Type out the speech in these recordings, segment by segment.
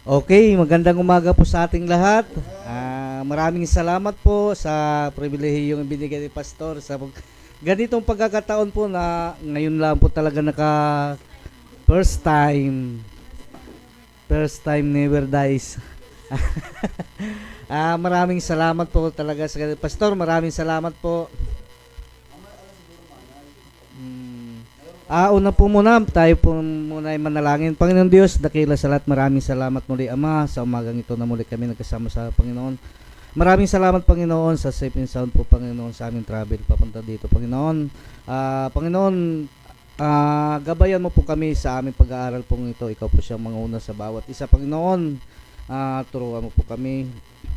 Okay, magandang umaga po sa ating lahat. Maraming salamat po sa pribilehiyong binigay ni Pastor sa ganitong pagkakataon po na ngayon lang po talaga first time. First time never dies. Maraming salamat po talaga sa Pastor. Maraming salamat po. Una po muna, tayo po muna ay manalangin. Panginoon Diyos, dakila sa lahat, maraming salamat muli, Ama, sa umagang ito na muli kami nagkasama sa Panginoon. Maraming salamat, Panginoon, sa safe and sound po, Panginoon, sa aming travel papunta dito, Panginoon. Panginoon, gabayan mo po kami sa aming pag-aaral pong ito. Ikaw po siyang manguna sa bawat isa, Panginoon. Turuan mo po kami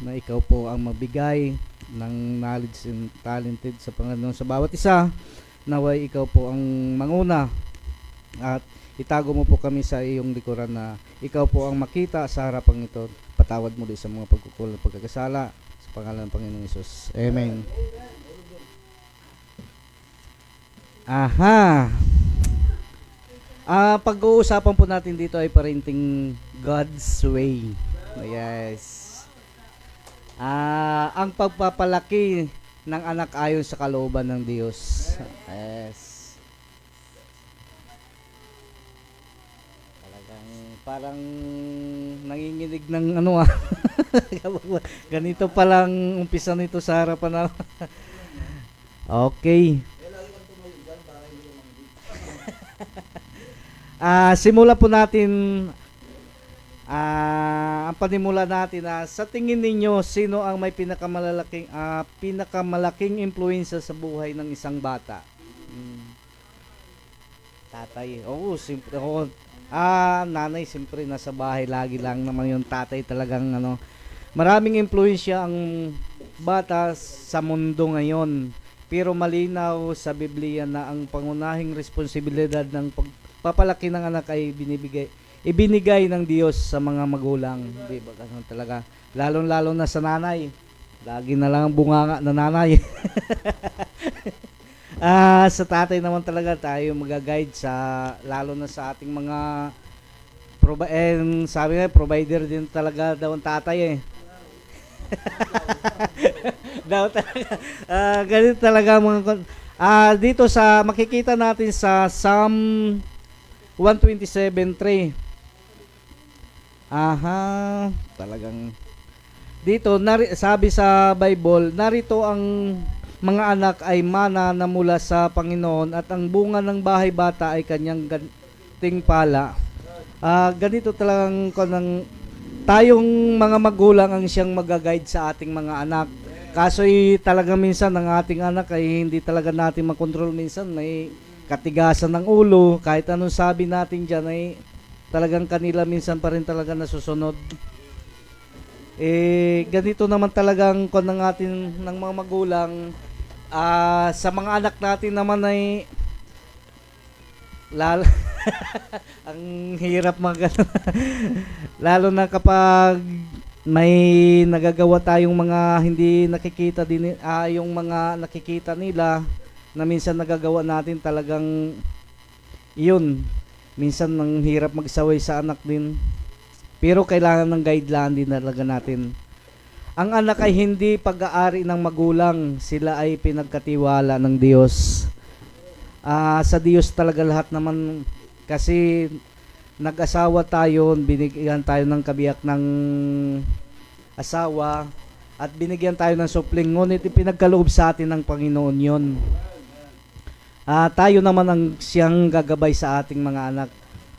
na ikaw po ang magbigay ng knowledge and talented sa Panginoon sa bawat isa. Naway ikaw po ang manguna at itago mo po kami sa iyong likuran na ikaw po ang makita sa harapang ito. Patawad muli sa mga pagkukulang pagkakasala sa pangalan ng Panginoong Hesus. Amen. Aha. Pag-uusapan po natin dito ay parenting God's way. Yes. Ang pagpapalaki ng anak ayon sa kalooban ng Diyos. Yes. Talagang parang nanginginig ng ano ganito pa lang umpisa nito sa harapan na. Okay. Simula po natin ang panimula natin na sa tingin ninyo sino ang may pinakamalaking impluwensya sa buhay ng isang bata? Tatay. Oo, simpre. Oo. Nanay simpre nasa bahay lagi lang naman yung tatay talagang maraming impluwensya ang bata sa mundo ngayon. Pero malinaw sa Biblia na ang pangunahing responsibilidad ng pagpapalaki ng anak ay ibinigay ng Diyos sa mga magulang. Di ba? Talaga. Lalo na sa nanay. Lagi na lang ang bunganga na nanay. Sa tatay naman talaga tayo mag-guide lalo na sa ating mga sabi nga, provider din talaga daw ang tatay eh. Daw talaga. Ganito talaga mga dito makikita natin sa Psalm 127:3. Talagang dito sabi sa Bible, narito ang mga anak ay mana na mula sa Panginoon at ang bunga ng bahay bata ay kanyang ganting pala. Ganito talagang tayong mga magulang ang siyang mag-guide sa ating mga anak. Kaso'y talaga minsan ang ating anak ay hindi talaga natin makontrol, minsan may katigasan ng ulo, kahit anong sabi natin dyan ay talagang kanila minsan pa rin talaga nasusunod. Ganito naman talagang ng atin ng mga magulang. Sa mga anak natin naman ay ang hirap lalo na kapag may nagagawa tayong mga hindi nakikita din yung mga nakikita nila na minsan nagagawa natin, talagang yun minsan ang hirap magsaway sa anak din. Pero kailangan ng guideline din talaga natin. Ang anak ay hindi pag-aari ng magulang, sila ay pinagkatiwala ng Diyos. Sa Diyos talaga lahat naman, kasi nag-asawa tayo, binigyan tayo ng kabiyak ng asawa at binigyan tayo ng supling, ngunit ipinagkaloob sa atin ng Panginoon yon. Tayo naman ang siyang gagabay sa ating mga anak.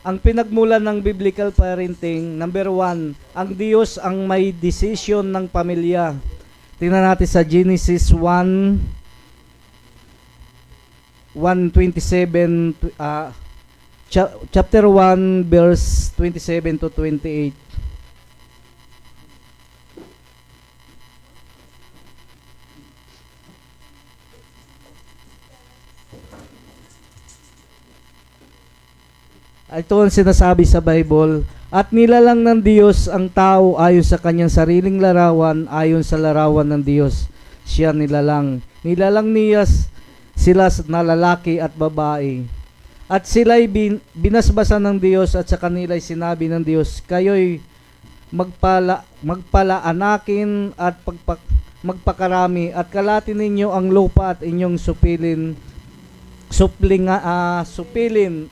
Ang pinagmulan ng biblical parenting, number 1, ang Diyos ang may decision ng pamilya. Tingnan natin sa Genesis 1:27, chapter 1 verse 27 to 28. Ito ang sinasabi sa Bible. At nilalang ng Diyos ang tao ayon sa kanyang sariling larawan, ayon sa larawan ng Diyos siya nilalang. Nilalang niya sila na lalaki at babae. At sila'y binasbasan ng Diyos, at sa kanila'y sinabi ng Diyos, kayo'y magpalaanakin at magpakarami at kalatin ninyo ang lupa at inyong supilin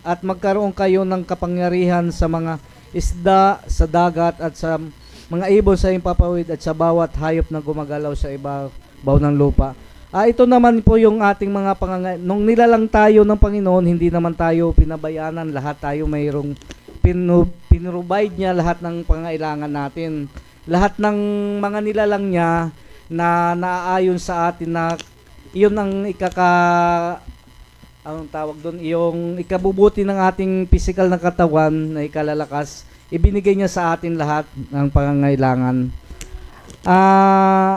at magkaroon kayo ng kapangyarihan sa mga isda sa dagat at sa mga ibon sa impapawid at sa bawat hayop na gumagalaw sa ibabaw ng lupa. Ito naman po yung ating mga nung nilalang tayo ng Panginoon, hindi naman tayo pinabayanan, lahat tayo mayroong pinrovide niya lahat ng pangailangan natin. Lahat ng mga nilalang niya na naaayon sa atin na iyon ang anong tawag doon, yung ikabubuti ng ating physical na katawan na ikalalakas, ibinigay niya sa atin lahat ng pangangailangan.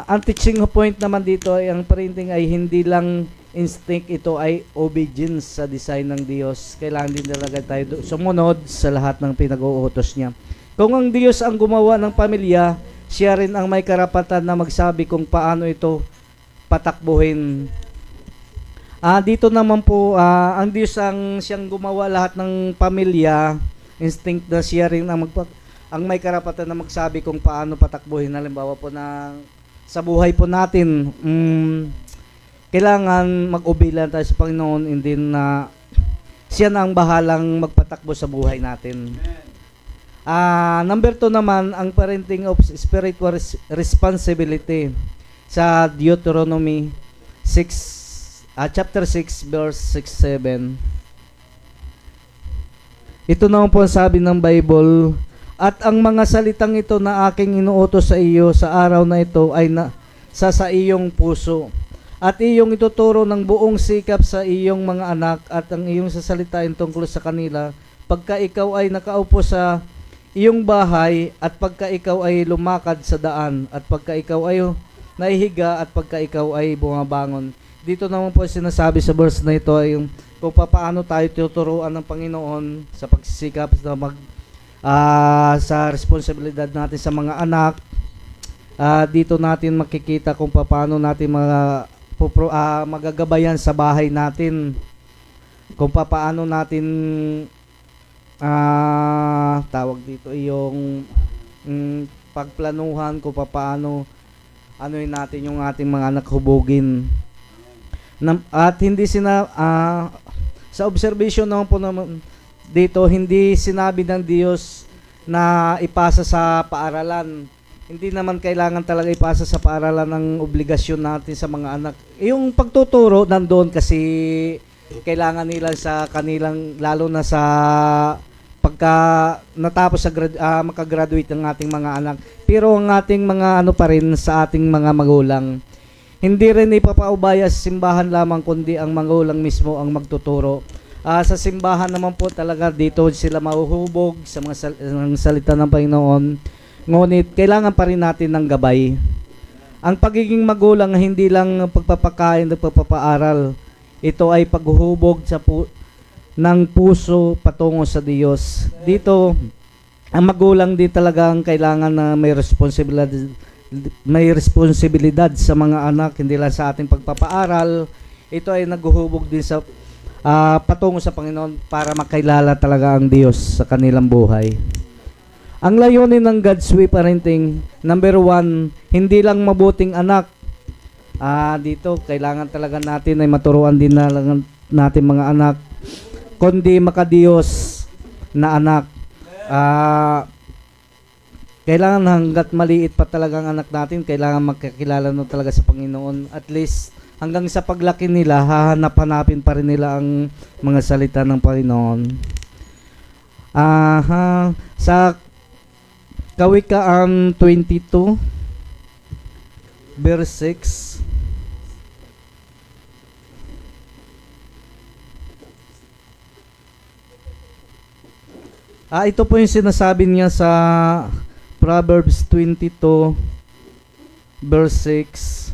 Ang teaching point naman dito ay ang parenting ay hindi lang instinct, ito ay obedience sa design ng Diyos. Kailangan din talaga tayo sumunod sa lahat ng pinag-uutos niya. Kung ang Diyos ang gumawa ng pamilya, siya rin ang may karapatan na magsabi kung paano ito patakbuhin. Dito naman po, ang Diyos ang siyang gumawa lahat ng pamilya, instinct na siya rin ang may karapatan na magsabi kung paano patakbuhin. Halimbawa po na sa buhay po natin, kailangan mag-obey lang tayo sa Panginoon, hindi na siya na ang bahalang magpatakbo sa buhay natin. Number 2 naman, ang parenting of spiritual responsibility sa Deuteronomy 6, chapter 6, verse 6-7. Ito naman po ang sabi ng Bible, at ang mga salitang ito na aking inuutos sa iyo sa araw na ito ay sa iyong puso. At iyong ituturo ng buong sikap sa iyong mga anak at ang iyong sasalitain tungkol sa kanila pagka ikaw ay nakaupo sa iyong bahay at pagka ikaw ay lumakad sa daan at pagka ikaw ay nahihiga at pagka ikaw ay bumabangon. Dito naman po sinasabi sa verse na ito ay yung kung paano tayo tuturuan ng Panginoon sa pagsisikap na sa responsibilidad natin sa mga anak. Dito natin makikita kung paano natin magagabayan sa bahay natin, kung paano natin tawag dito yung pagplanuhan, kung paano anuin natin yung ating mga anak hubugin. At hindi sa observation naman po naman dito, hindi sinabi ng Diyos na ipasa sa paaralan. Hindi naman kailangan talaga ipasa sa paaralan ng obligasyon natin sa mga anak. Yung pagtuturo nandoon kasi kailangan nila sa kanilang, lalo na sa pagka natapos sa makagraduate ng ating mga anak. Pero ang ating mga pa rin sa ating mga magulang, hindi rin ipapaubaya sa simbahan lamang, kundi ang magulang mismo ang magtuturo. Sa simbahan naman po talaga dito sila mahuhubog sa mga salita ng Panginoon. Ngunit kailangan pa rin natin ng gabay. Ang pagiging magulang hindi lang pagpapakain at pagpapaaral. Ito ay paghuhubog ng puso patungo sa Diyos. Dito, ang magulang din talaga ang kailangan na may responsibilidad sa mga anak, hindi lang sa ating pagpapaaral. Ito ay naghuhubog din sa patungo sa Panginoon para makilala talaga ang Diyos sa kanilang buhay. Ang layunin ng God's way parenting, number 1, hindi lang mabuting anak. Dito, kailangan talaga natin ay maturuan din natin mga anak, kundi makadiyos na anak. Kailangan hanggat maliit pa talaga ang anak natin, kailangan magkakilala na talaga sa Panginoon. At least, hanggang sa paglaki nila, hahanap-hanapin pa rin nila ang mga salita ng Panginoon. Sa Kawikaan 22, verse 6. Ito po yung sinasabi niya sa Proverbs 22, verse 6.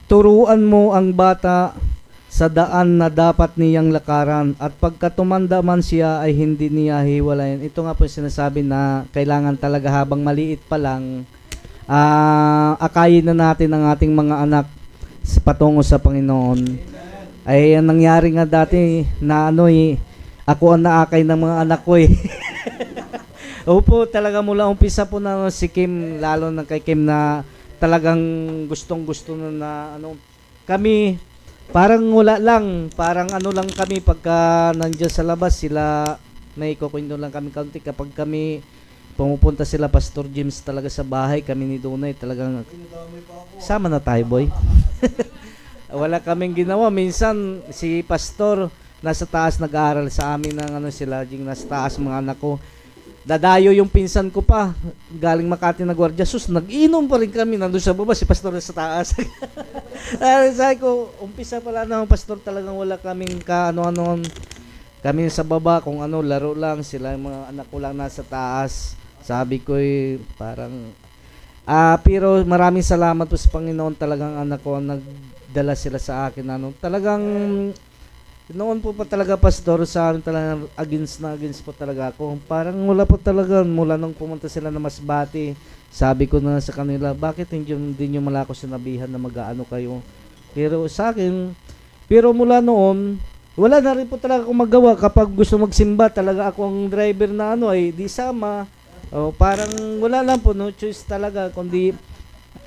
Turuan mo ang bata sa daan na dapat niyang lakaran at pagka tumanda man siya ay hindi niya hiwalayan. Ito nga po sinasabi na kailangan talaga habang maliit pa lang, akayin na natin ang ating mga anak patungo sa Panginoon. Ay ang nangyari nga dati na ako ang naakay ng mga anak ko Opo, talaga mula umpisa po na si Kim, lalo na kay Kim na talagang gustong-gusto na ano, kami parang wala lang, parang ano lang kami pagka nandiyan sa labas sila, may kukwento lang kami kaunti kapag kami pumupunta sila Pastor James talaga sa bahay, kami ni Dunay talagang sama na tayo, boy. Wala kaming ginawa. Minsan si Pastor nasa taas nag-aaral sa amin ng ano sila, yung nasa taas mga anak ko. Dadayo yung pinsan ko pa, galing Makati na gwardiya. Sus, nag-inom pa rin kami. Nandun sa baba, si Pastor sa taas. Sabi ko, umpisa pala ng Pastor talagang wala kaming ka-ano-ano. Kami sa baba, kung ano, laro lang. Sila, yung mga anak ko lang nasa taas. Sabi ko, parang... pero maraming salamat po sa Panginoon. Talagang anak ko, nagdala sila sa akin. Ano, talagang... Noon po pa talaga, Pastor, sa akin talaga against po talaga ako. Parang wala po talaga, mula nung pumunta sila na Masbate, sabi ko na sa kanila, bakit hindi nyo malako sinabihan na mag-aano kayo? Pero sa akin, pero mula noon, wala na rin po talaga akong magawa. Kapag gusto magsimba, talaga ako ang driver na ano, ay di sama. Parang wala lang po, no choice talaga, kundi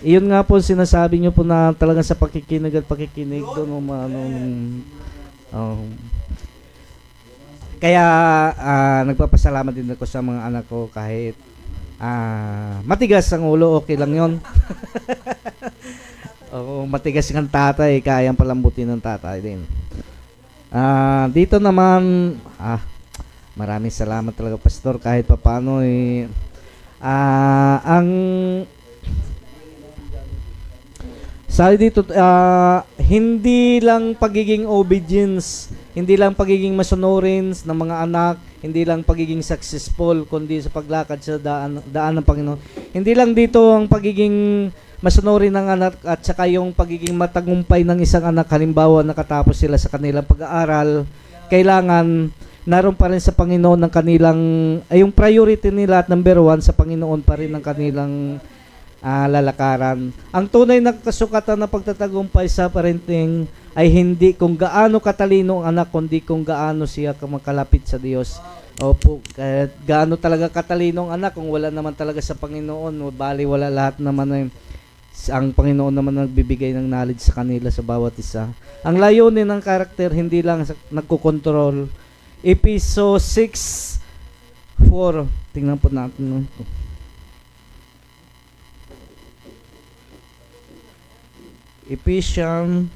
iyon nga po sinasabi nyo po na talaga sa pakikinig at pakikinig doon, kaya nagpapasalamat din ako sa mga anak ko kahit matigas ang ulo, okay lang yon. Matigas ng tatay, kayang palambutin ng tatay din. Dito naman maraming salamat talaga, Pastor, kahit papaano ang sabi dito, hindi lang pagiging obedience, hindi lang pagiging masunurin ng mga anak, hindi lang pagiging successful, kundi sa paglakad sa daan ng Panginoon. Hindi lang dito ang pagiging masunurin ng anak at saka yung pagiging matagumpay ng isang anak. Halimbawa, nakatapos sila sa kanilang pag-aaral, kailangan naroon pa rin sa Panginoon ng kanilang, yung priority nila at number one sa Panginoon pa rin ng kanilang lalakaran. Ang tunay na kasukatan ng pagtatagumpay sa parenting ay hindi kung gaano katalino ang anak, kundi kung gaano siya makalapit sa Diyos. Opo, kahit gaano talaga katalino ang anak, kung wala naman talaga sa Panginoon, bali wala lahat naman ang Panginoon naman nagbibigay ng knowledge sa kanila sa bawat isa. Ang layunin ng karakter hindi lang nagkokontrol. Episo 6:4. Tingnan po natin. Ephesians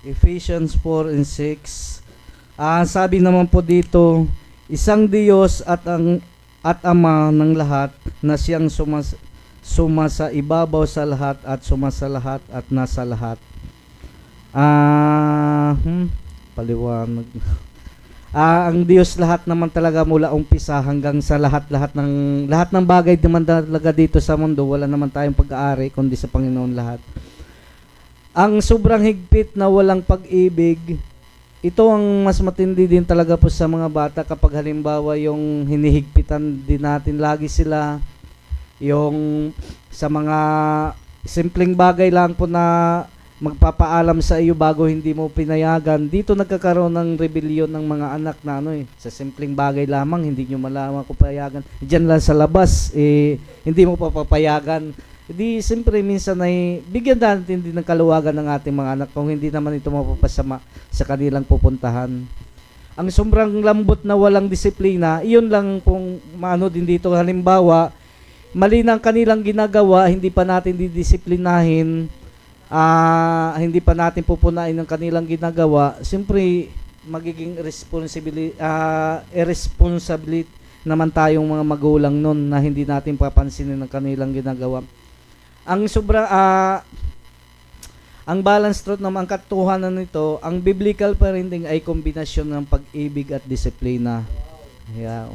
Ephesians 4:6. Sabi naman po dito, isang Diyos at Ama ng lahat, na siyang suma sa ibabaw sa lahat at sumasa lahat at nasa lahat. Paliwanag. Ang Diyos lahat naman talaga mula umpisa hanggang sa lahat ng bagay naman talaga dito sa mundo, wala naman tayong pag-aari kundi sa Panginoon lahat. Ang sobrang higpit na walang pag-ibig, ito ang mas matindi din talaga po sa mga bata kapag halimbawa yung hinihigpitan din natin lagi sila, yung sa mga simpleng bagay lang po na magpapaalam sa iyo bago hindi mo pinayagan. Dito nagkakaroon ng rebellion ng mga anak na sa simpleng bagay lamang hindi nyo malaman kung payagan. Diyan lang sa labas hindi mo papayagan. Hindi, siyempre minsan ay bigyan natin din ng kaluwagan ng ating mga anak kung hindi naman ito mapapasama sa kanilang pupuntahan. Ang sobrang lambot na walang disiplina, iyon lang pong maano din dito. Halimbawa, mali ng kanilang ginagawa, hindi pa natin didisiplinahin, hindi pa natin pupunain ng kanilang ginagawa, siyempre magiging irresponsibility naman tayong mga magulang nun na hindi natin papansinin ng kanilang ginagawa. Ang balance truth naman, ang katotohanan nito, ang biblical parenting ay kombinasyon ng pag-ibig at disiplina. Yeah.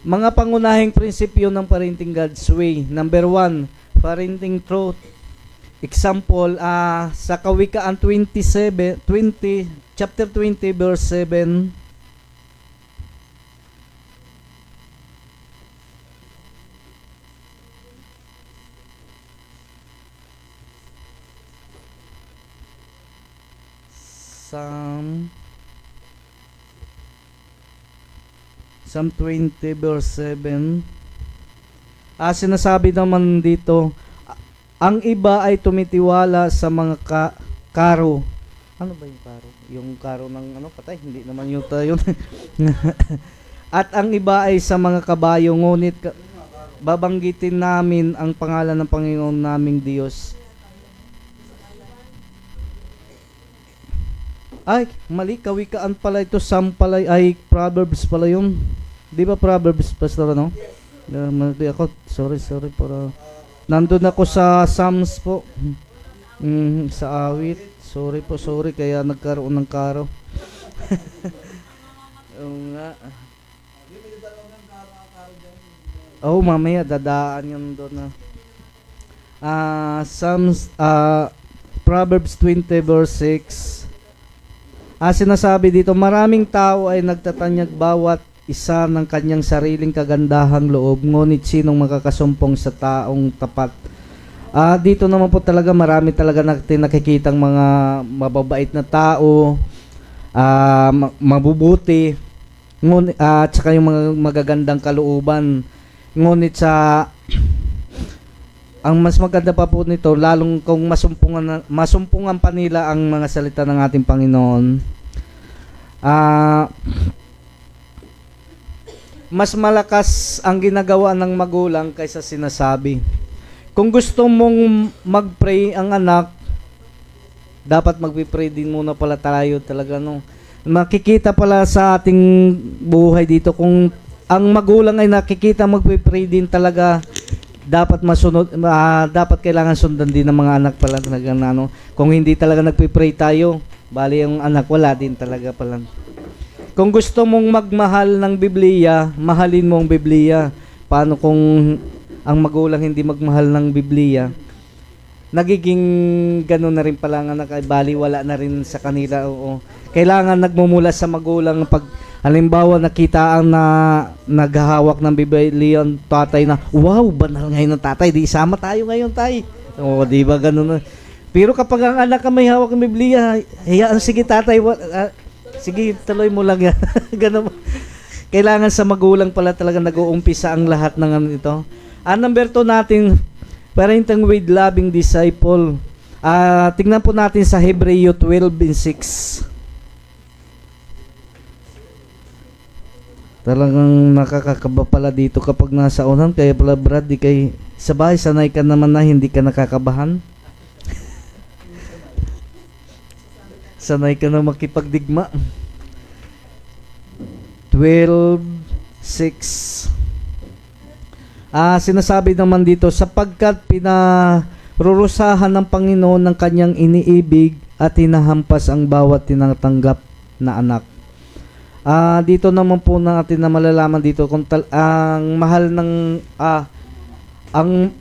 Mga pangunahing prinsipyo ng parenting God's way. Number 1, parenting truth. Example, sa Kawikaan 20, chapter 20, verse 7. Psalm 20 verse 7. Sinasabi naman dito, ang iba ay tumitiwala sa mga karo. Ano ba yung karo? Yung karo ng patay, hindi naman yung tayo. At ang iba ay sa mga kabayo, ngunit babanggitin namin ang pangalan ng Panginoon naming Diyos. Ay, mali, kawikaan pala ito, Psalm pala, ay Proverbs pala yun. Di ba Proverbs, Pastor, ano? Mali ako, sorry, para nandun ako sa Psalms po. Sa awit. Sorry, kaya nagkaroon ng karo. Oo nga. Oh, mamaya dadaan yun doon na. Psalms, Proverbs 20 verse 6. Sinasabi dito, maraming tao ay nagtatanyag bawat isa ng kanyang sariling kagandahang loob, ngunit sinong makakasumpong sa taong tapat? Dito naman po talaga marami talaga natin nakikitang mga mababait na tao, mabubuti, ngunit tsaka yung mga magagandang kalooban. Ngunit ang mas maganda pa po nito, lalong kung masumpungan pa nila ang mga salita ng ating Panginoon, mas malakas ang ginagawa ng magulang kaysa sinasabi. Kung gusto mong mag-pray ang anak, dapat mag-pray din muna pala tayo talaga, no? Makikita pala sa ating buhay dito kung ang magulang ay nakikita mag-pray din talaga, dapat masunod, dapat kailangan sundan din ng mga anak pala talaga, ano? Kung hindi talaga nagpe-pray tayo, bali yung anak wala din talaga pala. Kung gusto mong magmahal ng Biblia, mahalin mo ang Biblia. Paano kung ang magulang hindi magmahal ng Biblia? Nagiging gano'n na rin pala nga, bali wala na rin sa kanila. Oo. Kailangan nagmumula sa magulang pag halimbawa nakita ang naghahawak ng Biblia ang tatay na, wow, banal ngayon ng tatay, di isama tayo ngayon tay. Oo, di ba gano'n? Pero kapag ang anak ka may hawak ng Biblia, hayaan, sige tatay, sige, tuloy mo lang yan. Ganun. Kailangan sa magulang pala talaga nag-uumpisa ang lahat ng ito. Number 2 natin, parenting with loving disciple. Tingnan po natin sa Hebreo 12:6. Talagang nakakakaba pala dito kapag nasa unan. Kaya pala Brad, di kay sa bahay, sanay ka naman na hindi ka nakakabahan. Sanay ka na makipagdigma. 12:6. Sinasabi naman dito, sapagkat pinarurusahan ng Panginoon ng kanyang iniibig at hinahampas ang bawat tinatanggap na anak. Dito naman po natin na malalaman dito kung ang mahal ng ang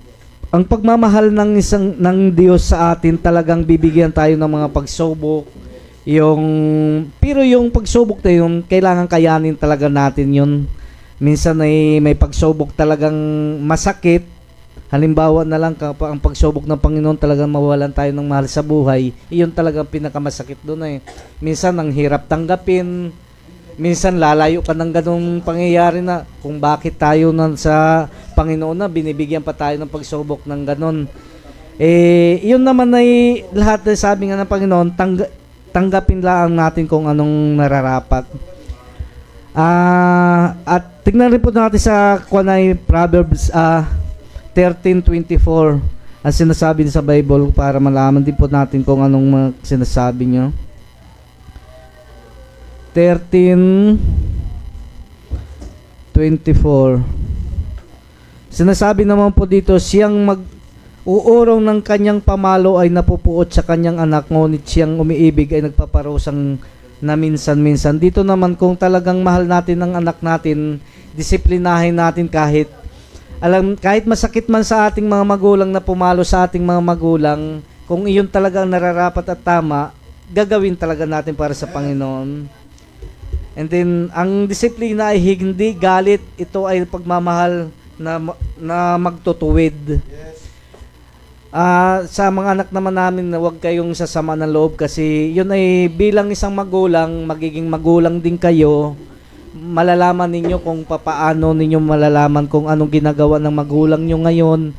pagmamahal ng Diyos sa atin, talagang bibigyan tayo ng mga pagsubok. Pero yung pagsubok na yun, kailangan kayanin talaga natin yun. Minsan ay may pagsubok talagang masakit. Halimbawa na lang, kapag ang pagsubok ng Panginoon talagang mawalan tayo ng mahal sa buhay, iyon talagang pinakamasakit doon eh. Minsan ang hirap tanggapin, minsan lalayo ka ng ganung pangyayari na kung bakit tayo sa Panginoon na binibigyan pa tayo ng pagsubok ng ganon. Iyon naman ay lahat na sabi nga ng Panginoon, tanggapin lang natin kung anong nararapat. At tignan rin po natin sa Proverbs 13:24 ang sinasabi sa Bible para malaman din po natin kung anong sinasabi niyo. 13:24. Sinasabi naman po dito, siyang uurong ng kanyang pamalo ay napupuot sa kanyang anak, ngunit siyang umiibig ay nagpaparusang na minsan-minsan. Dito naman kung talagang mahal natin ang anak natin, disiplinahin natin kahit masakit man sa ating mga magulang na pumalo sa ating mga magulang, kung iyon talagang nararapat at tama, gagawin talaga natin para sa Panginoon. And then, ang disiplina ay hindi galit, ito ay pagmamahal na magtutuwid. Sa mga anak naman namin na huwag kayong sasama ng loob kasi yun ay bilang isang magulang, magiging magulang din kayo, malalaman ninyo kung papaano ninyo malalaman kung anong ginagawa ng magulang nyo ngayon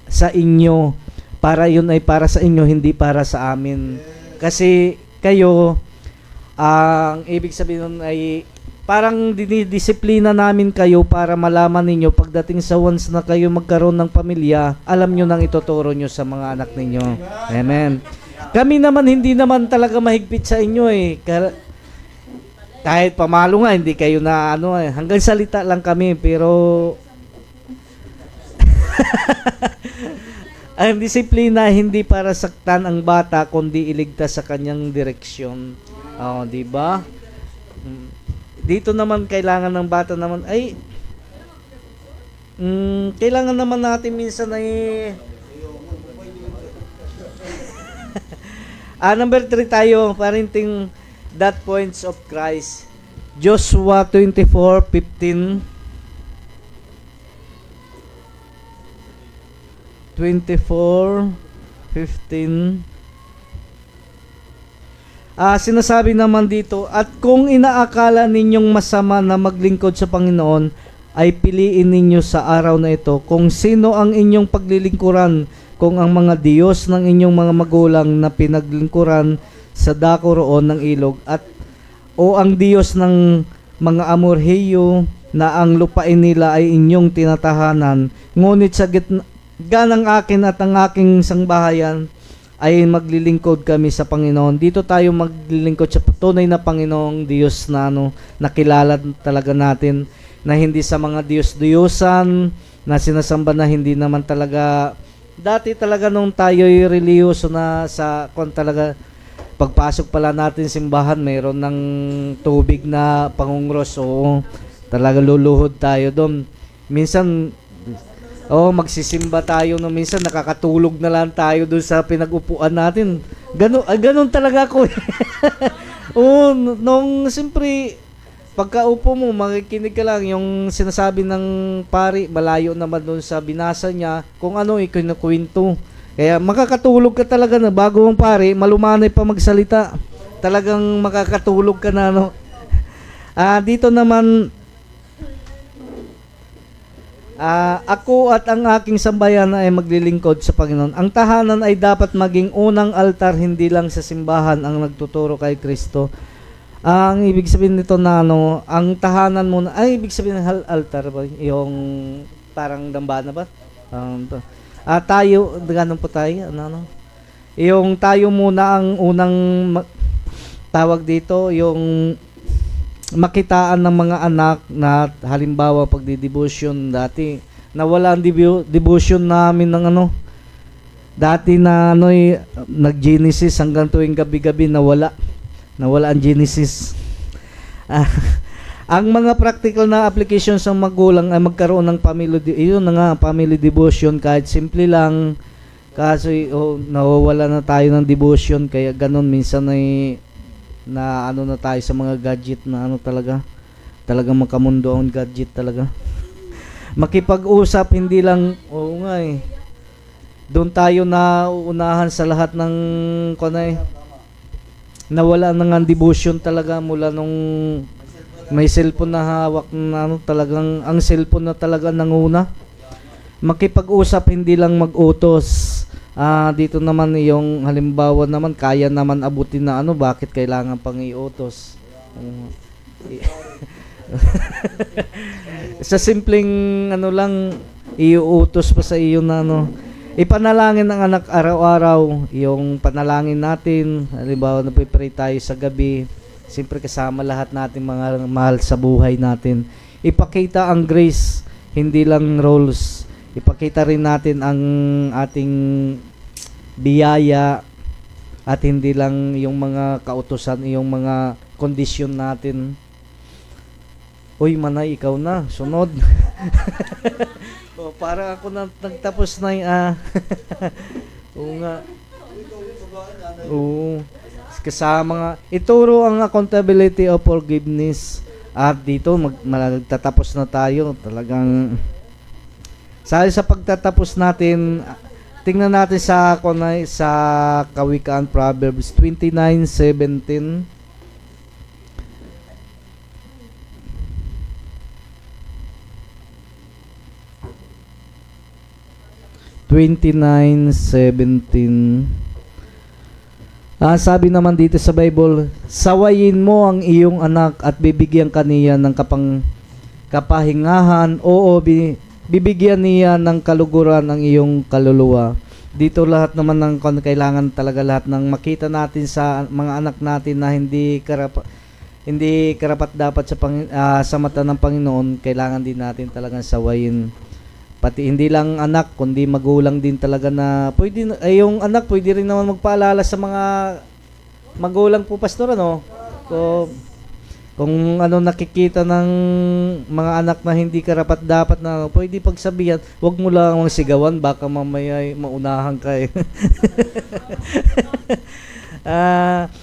sa inyo. Para yun ay para sa inyo, hindi para sa amin. Kasi kayo, ang ibig sabihin nun ay parang dinidisiplina namin kayo para malaman ninyo pagdating sa once na kayo magkaroon ng pamilya, alam nyo nang ituturo nyo sa mga anak ninyo. Amen. Kami naman hindi naman talaga mahigpit sa inyo eh. Kahit pamalo nga, hindi kayo na hanggang salita lang kami, pero ang disiplina hindi para saktan ang bata kundi iligtas sa kanyang direksyon. Di ba? Dito naman kailangan ng bata naman ay kailangan naman natin minsan ay number 3 tayo, parenting that points of Christ. Joshua 24:15. 24:15. Sinasabi naman dito, at kung inaakala ninyong masama na maglingkod sa Panginoon, ay piliin ninyo sa araw na ito kung sino ang inyong paglilingkuran, kung ang mga Diyos ng inyong mga magulang na pinaglingkuran sa dako roon ng ilog, o ang Diyos ng mga Amorheyo na ang lupain nila ay inyong tinatahanan. Ngunit sa gitna ng akin at ang aking sangbahayan ay maglilingkod kami sa Panginoon. Dito tayo maglilingkod sa tunay na Panginoong Diyos na nakilala talaga natin, na hindi sa mga Diyos-Diyosan na sinasamba na hindi naman talaga. Dati talaga nung tayo'y reliyoso na talaga, pagpasok pala natin simbahan, mayroon ng tubig na pangungros. Oo, talaga luluhod tayo doon. Minsan, magsisimba tayo no, minsan nakakatulog na lang tayo doon sa pinag-upuan natin. Ganun talaga ako. Siyempre, pagkaupo mo, makikinig ka lang yung sinasabi ng pari, malayo naman doon sa binasa niya, kung ano ikinukwento. Kaya makakatulog ka talaga na bago ang pari, malumanay pa magsalita. Talagang makakatulog ka na, dito naman, ako at ang aking sambayan ay maglilingkod sa Panginoon. Ang tahanan ay dapat maging unang altar, hindi lang sa simbahan ang nagtuturo kay Kristo. Ang ibig sabihin nito na ang tahanan muna, ay ibig sabihin ng altar ba? Yung parang dambana ba? Tayo, ganun po tayo. Yung tayo muna ang unang tawag dito, yung makitaan ng mga anak na halimbawa pagdi-devotion dati nawala ang devotion namin ng dati na nag-Genesis hanggang tuwing gabi-gabi nawala ang Genesis. Ang mga practical na applications ng magulang ay magkaroon ng family devotion, kahit simple lang, kasi nawawala na tayo ng devotion, kaya ganun minsan ay na tayo sa mga gadget na talagang makamundo ang gadget talaga. Makipag-usap hindi lang, doon tayo na uunahan sa lahat ng nawala na nga devotion talaga mula nung may cellphone na hawak na talagang ang cellphone na talaga nanguna. Makipag-usap hindi lang mag-utos. Dito naman yung halimbawa naman, kaya naman abutin na bakit kailangan pang i-utos? Sa simpleng lang, i-utos pa sa iyo na ipanalangin ng anak araw-araw, yung panalangin natin, halimbawa napipray tayo sa gabi, siyempre kasama lahat natin mga mahal sa buhay natin. Ipakita ang grace, hindi lang roles. Ipakita rin natin ang ating biyaya at hindi lang yung mga kautusan, yung mga kondisyon natin. Uy, Manay, ikaw na, sunod. Para ako na nagtapos na Oo nga. Oo. Kasama nga, ituro ang accountability of forgiveness. At dito, magtatapos na tayo. Talagang, sa pagtatapos natin, tingnan natin sa sa Kawikaan Proverbs 29:17. 29:17. Sabi naman dito sa Bible, sawayin mo ang iyong anak at bibigyan kaniya ng kapahingahan, oo, bibigyan niya ng kaluguran ang iyong kaluluwa. Dito lahat naman ng kailangan talaga lahat ng makita natin sa mga anak natin na hindi karapat dapat sa mata ng Panginoon, kailangan din natin talagang sawayin. Pati hindi lang anak, kundi magulang din talaga na pwede, yung anak pwede rin naman magpaalala sa mga magulang po, pastor, ano? Kung ano nakikita ng mga anak na hindi karapat dapat na pwede pagsabihan, wag mo lang sigawan, baka mamaya maunahan ka eh.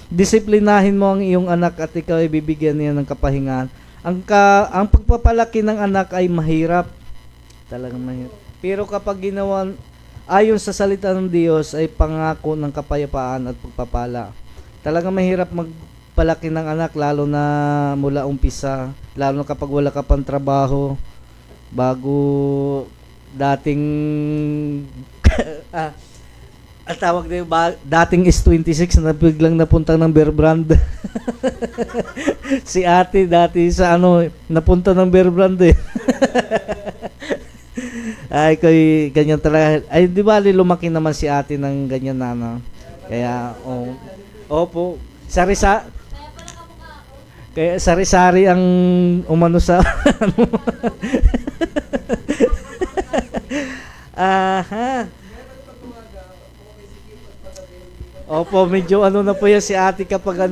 Disiplinahin mo ang iyong anak at ikaw ay bibigyan niya ng kapahingahan. Ang pagpapalaki ng anak ay mahirap. Talagang mahirap. Pero kapag ginawa ayon sa salita ng Diyos ay pangako ng kapayapaan at pagpapala. Talagang mahirap magpalaki ng anak lalo na mula umpisa, lalo na kapag wala ka pang trabaho, bago dating at tawag na yung dating is 26 na biglang napunta ng Bear Brand. Si ate dati sa napunta ng Bear Brand eh. Ay, ganyan talaga. Ay, di ba lumaki naman si ate ng ganyan na Kaya, opo. Kaya sari-sari ang umano sa Aha. Opo, medyo na po yan si ate kapag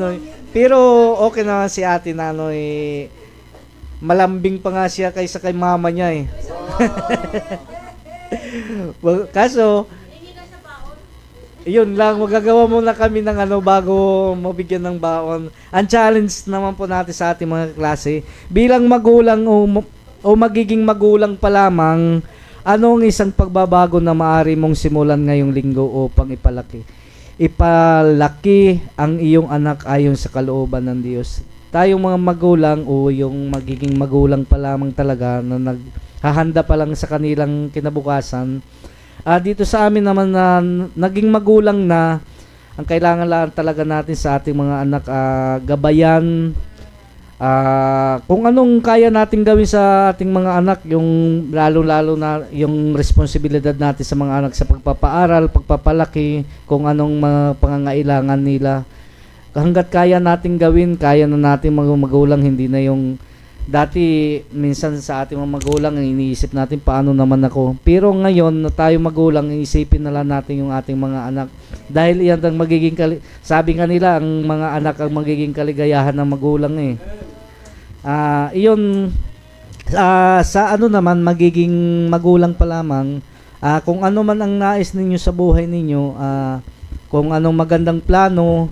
Pero okay naman si ate na malambing pa nga siya kaysa kay mama niya eh. Well, kaso, yun lang, magagawa muna kami ng bago mabigyan ng baon. Ang challenge naman po natin sa ating mga klase, bilang magulang o magiging magulang pa lamang, anong isang pagbabago na maaari mong simulan ngayong linggo upang ipalaki ang iyong anak ayon sa kalooban ng Diyos. Tayong mga magulang o yung magiging magulang pa lamang talaga na naghahanda pa lang sa kanilang kinabukasan. Dito sa amin naman na naging magulang na, ang kailangan lang talaga natin sa ating mga anak, gabayan, kung anong kaya natin gawin sa ating mga anak, yung lalo-lalo na yung responsibilidad natin sa mga anak sa pagpapaaral, pagpapalaki, kung anong mga pangangailangan nila. Hanggat kaya nating gawin, kaya na natin mga magulang, hindi na yung dati minsan sa ating mga magulang iniisip natin paano naman ako. Pero ngayon na tayo magulang, iisipin na lang natin yung ating mga anak. Dahil iyan ang magiging sabi nga nila, ang mga anak ang magiging kaligayahan ng magulang eh. Iyon sa naman magiging magulang pa lamang, kung ano man ang nais ninyo sa buhay ninyo, kung anong magandang plano,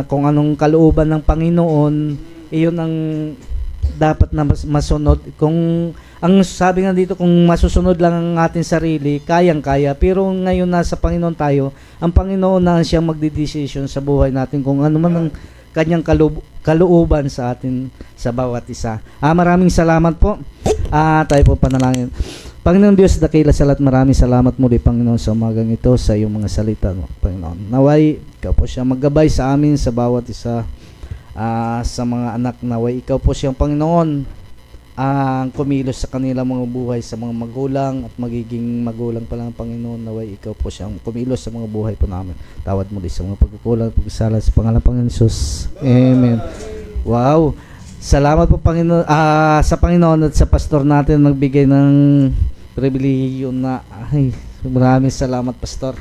kung anong kalooban ng Panginoon, iyon ang dapat na masunod. Kung ang sabi nga dito, kung masusunod lang ang ating sarili, kayang-kaya. Pero ngayon nasa Panginoon tayo, ang Panginoon na siyang magdedesisyon sa buhay natin kung ano man ang kanyang kalooban sa atin sa bawat isa. Maraming salamat po. Tayo po panalangin. Panginoon Diyos, dakila sa lahat, maraming salamat muli, Panginoon, sa umagang ito, sa iyong mga salita, Panginoon. Naway, ikaw po siya maggabay sa amin, sa bawat isa, sa mga anak. Naway, ikaw po siyang Panginoon, ang kumilos sa kanilang mga buhay, sa mga magulang at magiging magulang pa lang, Panginoon. Naway, ikaw po siyang kumilos sa mga buhay po namin. Tawad muli sa mga pagkukulang, pagkasala, sa pangalan Panginoon Jesus. Amen. Wow. Salamat po, Panginoon, sa Panginoon at sa pastor natin nagbigay ng pribilehiyo na. Maraming salamat, pastor.